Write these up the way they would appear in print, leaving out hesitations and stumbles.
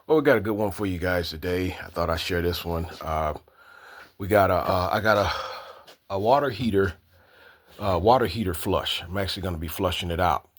Well, we got a good one for you guys today. I thought I'd share this one. I got a water heater flush. I'm actually going to be flushing it out.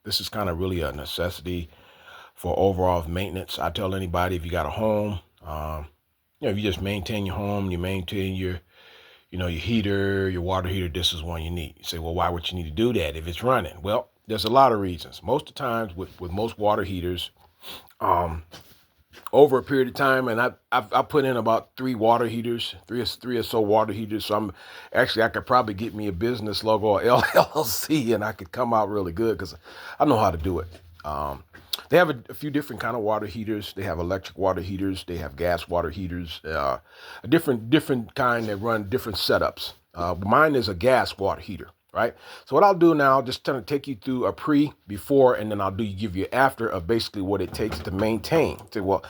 This is kind of really a necessity for overall maintenance. I tell anybody if you got a home, if you just maintain your home, you maintain your heater, your water heater, this is one you need. You say, well, why would you need to do that if it's running? Well, there's a lot of reasons. Most of the times with most water heaters, um, over a period of time, and I put in about three water heaters, three or so water heaters. So I could probably get me a business logo or LLC, and I could come out really good because I know how to do it. They have a few different kind of water heaters. They have electric water heaters. They have gas water heaters. A different kind that run different setups. Mine is a gas water heater. Right. So what I'll do now, just kind of take you through a before, and then give you after of basically what it takes to maintain. Say, well,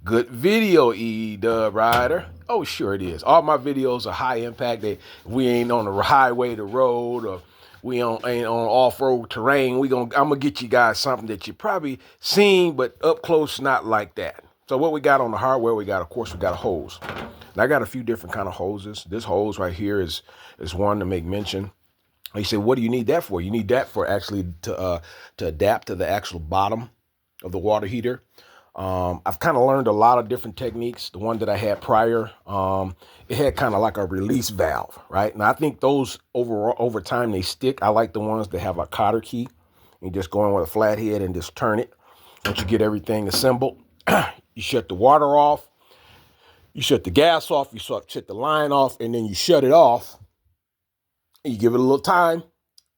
good video, E-Dub Rider. Oh, sure it is. All my videos are high impact. We ain't on the highway, the road, or we ain't on off-road terrain. I'm gonna get you guys something that you probably seen, but up close, not like that. So what we got on the hardware, we got a hose. And I got a few different kind of hoses. This hose right here is one to make mention. You say, what do you need that for? You need that for actually to adapt to the actual bottom of the water heater. I've kind of learned a lot of different techniques. The one that I had prior, it had kind of like a release valve, right? And I think those over time they stick. I like the ones that have a cotter key. You just go in with a flathead and just turn it. Once you get everything assembled, you shut the water off, you shut the gas off, you shut the line off, and then you shut it off. You give it a little time,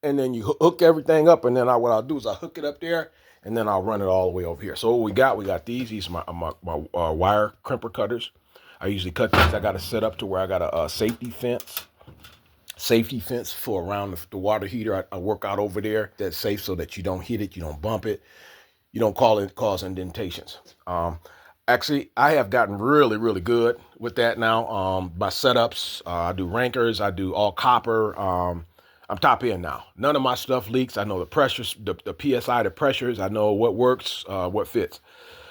and then you hook everything up, and then what I'll do is I'll hook it up there, and then I'll run it all the way over here. So what we got these. These are my wire crimper cutters. I usually cut these. I got it set up to where I got a safety fence for around the water heater. I work out over there. That's safe so that you don't hit it, you don't bump it, you don't cause indentations. Actually, I have gotten really, really good with that now. My setups, I do rankers, I do all copper. I'm top end now. None of my stuff leaks. I know the pressures, the PSI, the pressures. I know what works, what fits.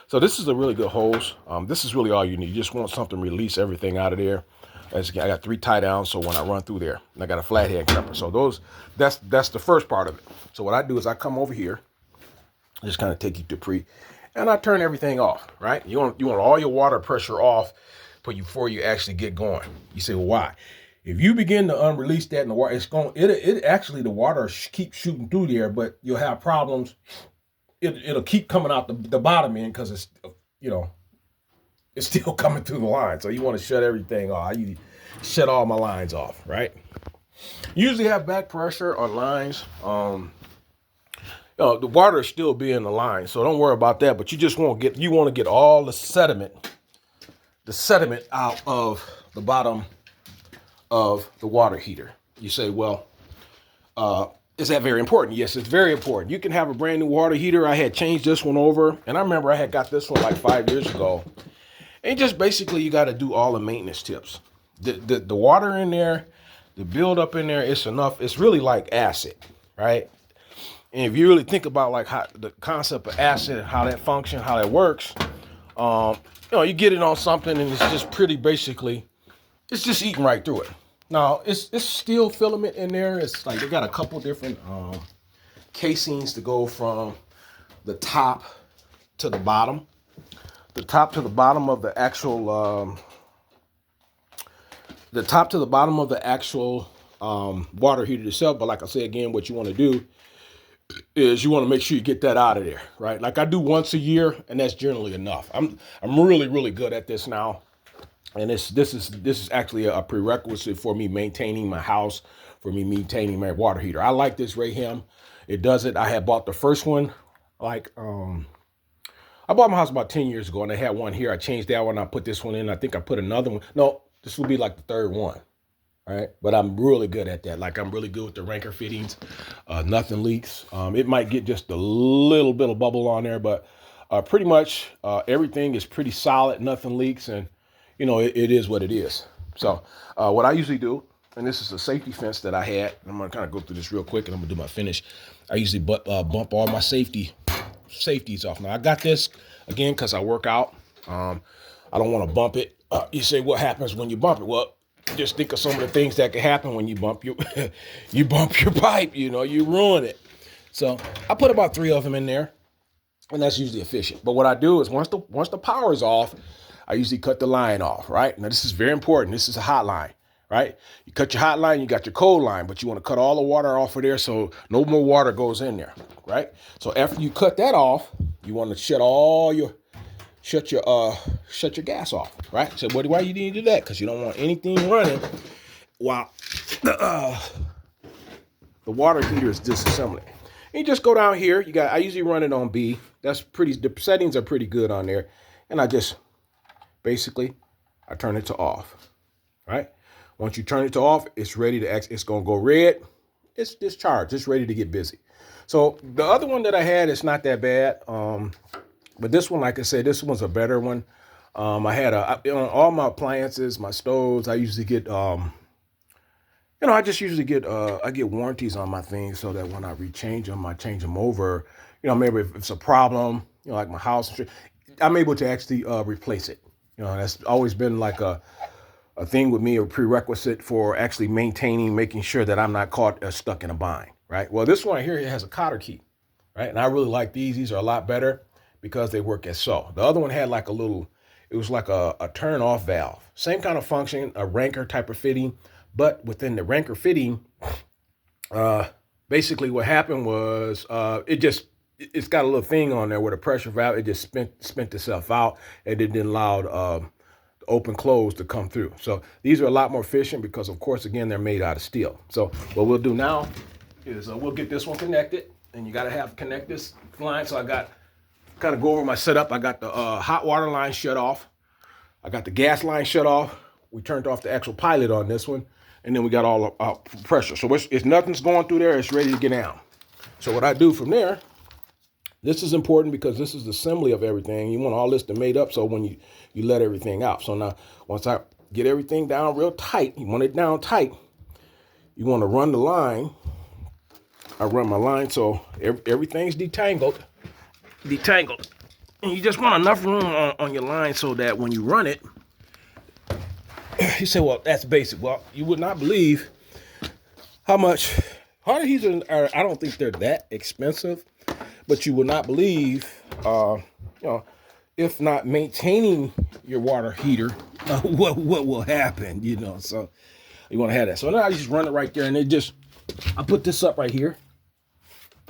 So this is a really good hose. This is really all you need. You just want something to release everything out of there. I got 3 tie downs, so when I run through there, and I got a flathead crimper. So that's the first part of it. So what I do is I come over here, just kind of take you to and I turn everything off, right? You want all your water pressure off before you actually get going. You say, well, why? If you begin to unrelease that in the water, the water keeps shooting through there, but you'll have problems. It'll keep coming out the bottom end because it's still coming through the line. So you want to shut everything off. You shut all my lines off, right? Usually have back pressure on lines. The water is still being in the line, so don't worry about that. But you want to get all the sediment out of the bottom of the water heater. You say, well, is that very important? Yes, it's very important. You can have a brand new water heater. I had changed this one over, and I remember I had got this one like 5 years ago. And just basically, you got to do all the maintenance tips. The water in there, the buildup in there, it's enough. It's really like acid, right? And if you really think about like how the concept of acid, how that functions, how that works, you get it on something and it's just pretty basically, it's just eating right through it. Now it's still filament in there. It's like they got a couple different casings to go from the top to the bottom. The top to the bottom of the actual water heater itself. But like I say again, what you want to do is you want to make sure you get that out of there, right? Like I do once a year, and that's generally enough. I'm really, really good at this now. And this is actually a prerequisite for me maintaining my house, for me maintaining my water heater. I like this Rayhem. It does it. I had bought the first one, I bought my house about 10 years ago, and I had one here. I changed that one. I put this one in. I think I put another one. No, this will be like the third one. All right. But I'm really good at that. Like I'm really good with the ranker fittings. Nothing leaks. It might get just a little bit of bubble on there, but pretty much everything is pretty solid. Nothing leaks. And, it is what it is. So what I usually do, and this is a safety fence that I had. I'm going to kind of go through this real quick, and I'm going to do my finish. I usually bump all my safeties off. Now, I got this, again, because I work out. I don't want to bump it. You say, what happens when you bump it? Well, just think of some of the things that can happen when you bump your you bump your pipe. You know, you ruin it. So I put about 3 of them in there, and that's usually efficient. But what I do is once the power is off, I usually cut the line off. Right now, this is very important. This is a hot line. Right, you cut your hot line, you got your cold line, but you want to cut all the water off of there so no more water goes in there. Right. So after you cut that off, you want to shut your gas off, right? So why you need to do that? Because you don't want anything running while the water heater is disassembling. And you just go down here. I usually run it on B. The settings are pretty good on there. And I just basically I turn it to off. Right? Once you turn it to off, it's ready to it's gonna go red. It's discharged. It's ready to get busy. So the other one that I had is not that bad. But this one, like I said, this one's a better one. I had all my appliances, my stoves. I usually get, I just usually get, I get warranties on my things so that when I rechange them, I change them over. Maybe if it's a problem, like my house, I'm able to actually replace it. That's always been like a thing with me, a prerequisite for actually making sure that I'm not caught stuck in a bind. Right. Well, this one right here, it has a cotter key. Right. And I really like these. These are a lot better, because they work as so. The other one had like it was like a turn off valve. Same kind of function, a Ranker type of fitting, but within the Ranker fitting, basically what happened was it's got a little thing on there with a pressure valve. It just spent itself out, and it didn't allow the open close to come through. So these are a lot more efficient because, of course, again, they're made out of steel. So what we'll do now is we'll get this one connected, and you got to connect this line. So I got kind of go over my setup. I got the hot water line shut off. I got the gas line shut off. We turned off the actual pilot on this one. And then we got all the pressure. So it's nothing's going through there. It's ready to get down. So what I do from there, this is important because this is the assembly of everything. You want all this to made up so when you let everything out. So now once I get everything down real tight, you want it down tight, you want to run the line. I run my line so everything's detangled. And you just want enough room on your line so that when you run it, you say, well, that's basic. Well, you would not believe how much water heaters are. I don't think they're that expensive, but you would not believe, if not maintaining your water heater, what will happen, so you want to have that. So now I just run it right there, and I put this up right here,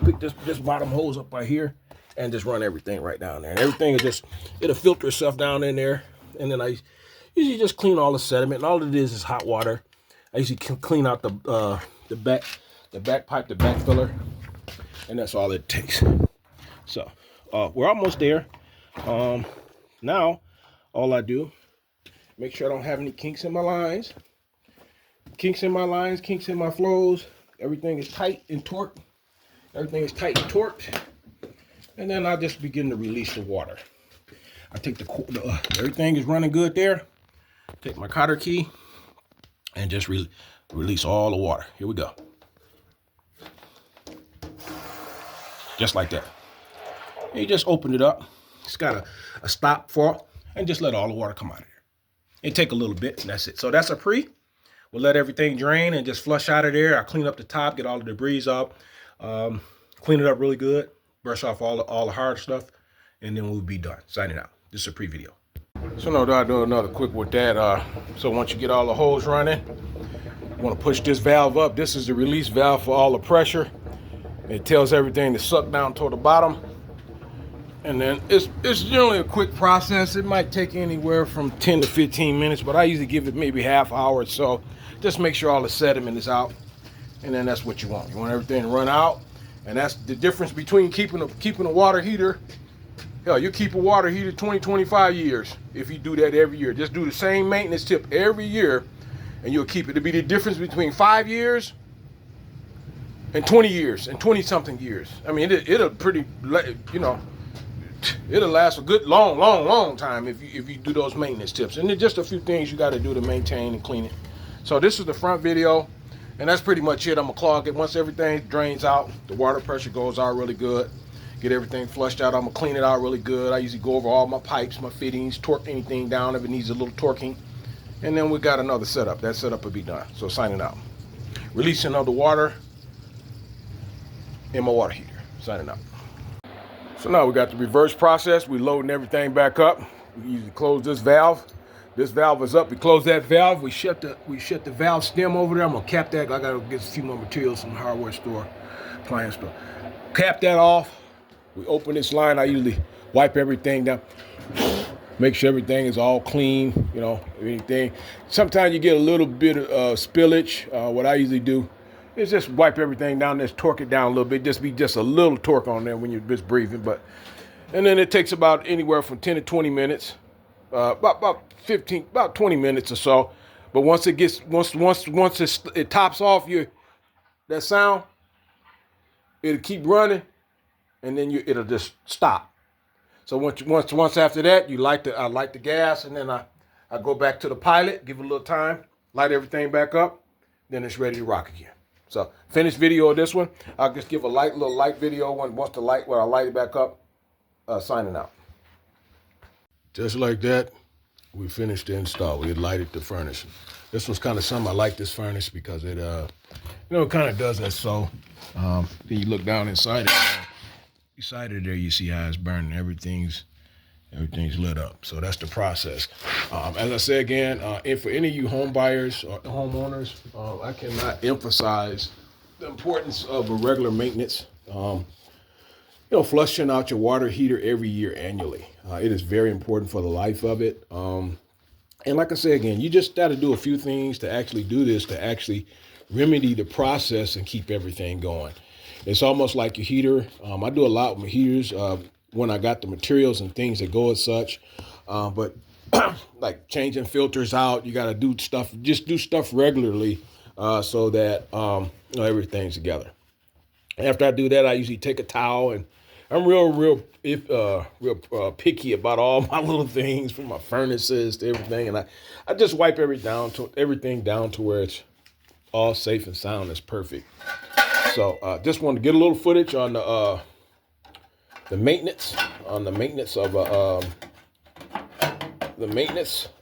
pick this bottom hose up right here, and just run everything right down there. And everything it'll filter itself down in there. And then I usually just clean all the sediment. And all it is hot water. I usually clean out the back pipe, the back filler. And that's all it takes. So we're almost there. Now all I do, make sure I don't have any kinks in my lines. Kinks in my flows. Everything is tight and torqued. And then I just begin to release the water. I take everything is running good there. Take my cotter key and just release all the water. Here we go. Just like that. And you just open it up. It's got a stop for it, and just let all the water come out of there. It take a little bit, and that's it. So that's a pre. We'll let everything drain and just flush out of there. I clean up the top, get all the debris off, clean it up really good. Brush off all the hard stuff, and then we'll be done. Signing out. This is a pre-video. So now I'll do another quick with that. So once you get all the hose running, you want to push this valve up. This is the release valve for all the pressure. It tells everything to suck down toward the bottom. And then it's generally a quick process. It might take anywhere from 10 to 15 minutes, but I usually give it maybe half hour or so. Just make sure all the sediment is out. And then that's what you want. You want everything to run out. And that's the difference between keeping a water heater. Hell, you keep a water heater 20, 25 years if you do that every year. Just do the same maintenance tip every year, and you'll keep it. It'll be the difference between 5 years and 20 years and 20-something years. I mean, it'll last a good, long time if you do those maintenance tips. And there's just a few things you got to do to maintain and clean it. So this is the front video. And that's pretty much it. I'm gonna clog it. Once everything drains out, the water pressure goes out really good. get everything flushed out. I'm gonna clean it out really good. I usually go over all my pipes, my fittings, torque anything down if it needs a little torquing. And then we got another setup. That setup will be done. So signing out. Releasing of the water in my water heater. Signing out. So now we got the reverse process. We loading everything back up. We usually close this valve. This valve is up. We close that valve. We shut the valve stem over there. I'm gonna cap that. I gotta get a few more materials from the hardware store, appliance store. Cap that off. We open this line. I usually wipe everything down. Make sure everything is all clean, you know, anything. Sometimes you get a little bit of spillage. What I usually do is just wipe everything down, just torque it down a little bit. Just be just a little torque on there when you're just breathing. And then it takes about anywhere from 10 to 20 minutes, about 20 minutes or so. But once it tops off that sound, it'll keep running, and then it'll just stop. So once after that, I light the gas, and then I go back to the pilot, give it a little time, light everything back up, then it's ready to rock again. So finished video of this one. I'll just give a little light video once I light it back up, signing out. Just like that, we finished the install. We lighted the furnace. This was kind of something. I like this furnace because it, it kind of does that. So then you look down inside it. Inside of there, you see how it's burning. Everything's lit up. So that's the process. As I said again, and for any of you home buyers or homeowners, I cannot emphasize the importance of a regular maintenance. Flushing out your water heater every year annually. It is very important for the life of it. And like I said again, you just got to do a few things to actually do this, to actually remedy the process and keep everything going. It's almost like your heater. I do a lot with my heaters when I got the materials and things that go as such. But like changing filters out, you got to do stuff. Just do stuff regularly so that everything's together. After I do that, I usually take a towel, and I'm real picky about all my little things, from my furnaces to everything, and I just wipe everything down to where it's all safe and sound. It's perfect. So just wanted to get a little footage on the maintenance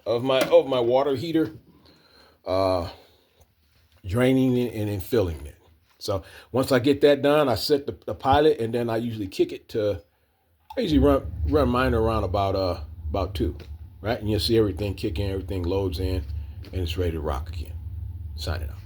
of my water heater, draining it and then filling it. So once I get that done, I set the pilot, and then I usually kick it to. I usually run mine around about 2, right? And you'll see everything kick in, everything loads in, and it's ready to rock again. Signing out.